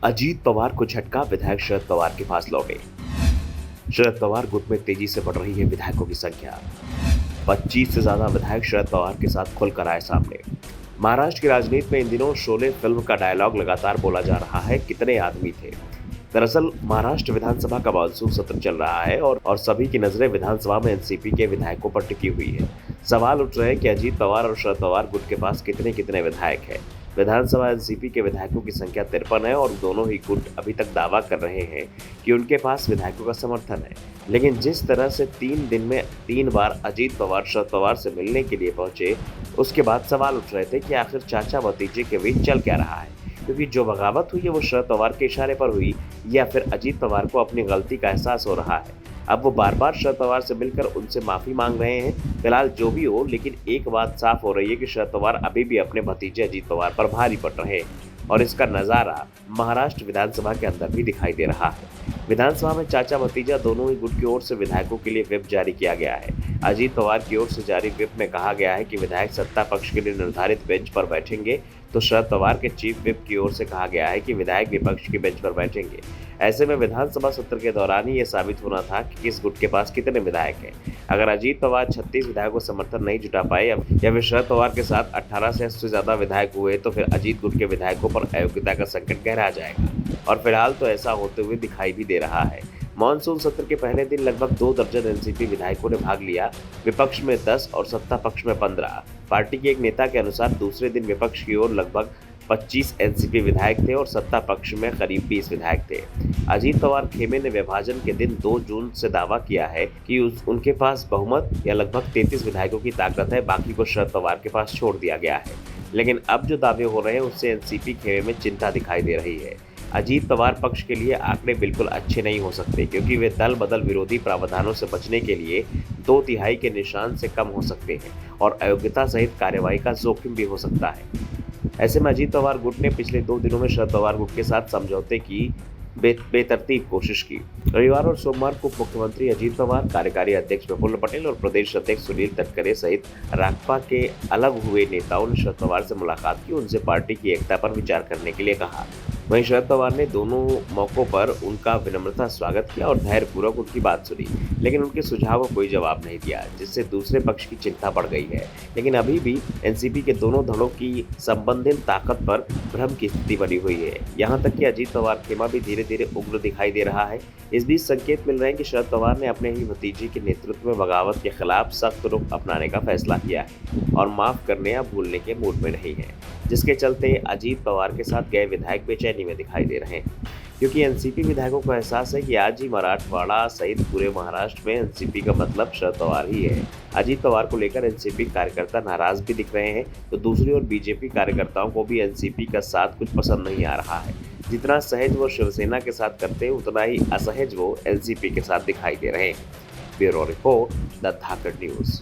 अजीत पवार को झटका, विधायक शरद पवार के पास लौटे। शरद पवार गुट में तेजी से बढ़ रही है विधायकों की संख्या। 25 से ज्यादा विधायक शरद पवार के साथ खुलकर आए सामने। महाराष्ट्र की राजनीति में इन दिनों शोले फिल्म का डायलॉग लगातार बोला जा रहा है, कितने आदमी थे। दरअसल महाराष्ट्र विधानसभा का मानसून सत्र चल रहा है और सभी की नजरें विधानसभा में एनसीपी के विधायकों पर टिकी हुई है। सवाल उठ रहे हैं कि अजीत पवार और शरद पवार गुट के पास कितने कितने विधायक हैं। विधानसभा एनसीपी के विधायकों की संख्या 53 है और दोनों ही गुट अभी तक दावा कर रहे हैं कि उनके पास विधायकों का समर्थन है। लेकिन जिस तरह से 3 दिन में 3 बार अजीत पवार शरद पवार से मिलने के लिए पहुंचे, उसके बाद सवाल उठ रहे थे कि आखिर चाचा भतीजे के बीच चल क्या रहा है, क्योंकि जो बगावत हुई है वो शरद पवार के इशारे पर हुई या फिर अजीत पवार को अपनी गलती का एहसास हो रहा है। अब वो बार बार शरद पवार से मिलकर उनसे माफी मांग रहे हैं। फिलहाल जो भी हो, लेकिन एक बात साफ हो रही है कि शरद पवार अभी भी अपने भतीजे अजीत पवार पर भारी पड़ रहे हैं और इसका नजारा महाराष्ट्र विधानसभा के अंदर भी दिखाई दे रहा है। विधानसभा में चाचा भतीजा दोनों ही गुट की ओर से विधायकों के लिए व्हिप जारी किया गया है। अजीत पवार की ओर से जारी व्हिप में कहा गया है कि विधायक सत्ता पक्ष के लिए निर्धारित बेंच पर बैठेंगे, तो शरद पवार के चीफ व्हिप की ओर से कहा गया है कि विधायक विपक्ष की बेंच पर बैठेंगे। ऐसे में विधानसभा सत्र के दौरान ही यह साबित होना था कि किस गुट के पास कितने विधायक हैं। अगर अजीत पवार 36 विधायकों को समर्थन नहीं जुटा पाए या फिर शरद पवार के साथ 18 से ज्यादा विधायक हुए, तो फिर अजीत गुट के विधायकों पर अयोग्यता का संकट गहरा जाएगा और फिलहाल तो ऐसा होते हुए दिखाई भी दे रहा है। मानसून सत्र के पहले दिन लगभग 2 दर्जन एनसीपी विधायकों ने भाग लिया, विपक्ष में 10 और सत्ता पक्ष में 15। पार्टी के एक नेता के अनुसार दूसरे दिन विपक्ष की ओर लगभग 25 एनसीपी विधायक थे और सत्ता पक्ष में करीब 20 विधायक थे। अजीत पवार खेमे ने विभाजन के दिन 2 जून से दावा किया है कि उनके पास बहुमत या लगभग 33 विधायकों की ताकत है, बाकी को शरद पवार के पास छोड़ दिया गया है। लेकिन अब जो दावे हो रहे हैं उससे एनसीपी खेमे में चिंता दिखाई दे रही है। अजीत पवार पक्ष के लिए आंकड़े बिल्कुल अच्छे नहीं हो सकते, क्योंकि वे दल बदल विरोधी प्रावधानों से बचने के लिए 2/3 के निशान से कम हो सकते हैं और अयोग्यता सहित कार्रवाई का जोखिम भी हो सकता है। ऐसे में अजीत पवार गुट ने पिछले 2 दिनों में शरद पवार गुट के साथ समझौते की बेतरतीब कोशिश की। रविवार और सोमवार को मुख्यमंत्री अजीत पवार, कार्यकारी अध्यक्ष प्रफुल्ल पटेल और प्रदेश अध्यक्ष सुनील तटकरे सहित रासपा के अलग हुए नेताओं ने शरद पवार से मुलाकात की, उनसे पार्टी की एकता पर विचार करने के लिए कहा। वहीं शरद पवार ने दोनों मौकों पर उनका विनम्रता स्वागत किया और धैर्यपूर्वक उनकी बात सुनी, लेकिन उनके सुझाव को कोई जवाब नहीं दिया, जिससे दूसरे पक्ष की चिंता बढ़ गई है। लेकिन अभी भी एनसीपी के दोनों दलों की संबंधित ताकत पर भ्रम की स्थिति बनी हुई है। यहाँ तक कि अजीत पवार खेमा भी धीरे धीरे उग्र दिखाई दे रहा है। इस बीच संकेत मिल रहे हैं कि शरद पवार ने अपने ही भतीजे के नेतृत्व में बगावत के खिलाफ सख्त रुख अपनाने का फैसला किया है और माफ करने या भूलने के मूड में नहीं है, जिसके चलते अजीत पवार के साथ गए विधायक बेचैनी में दिखाई दे रहे हैं, क्योंकि एनसीपी विधायकों को एहसास है कि आज ही मराठवाड़ा सहित पूरे महाराष्ट्र में एनसीपी का मतलब शरद पवार ही है। अजीत पवार को लेकर एनसीपी कार्यकर्ता नाराज भी दिख रहे हैं, तो दूसरी ओर बीजेपी कार्यकर्ताओं को भी एनसीपी का साथ कुछ पसंद नहीं आ रहा है। जितना सहज वो शिवसेना के साथ करते हैं, उतना ही असहज वो एनसीपी के साथ दिखाई दे रहे हैं। Bureau report, the Dhakad news.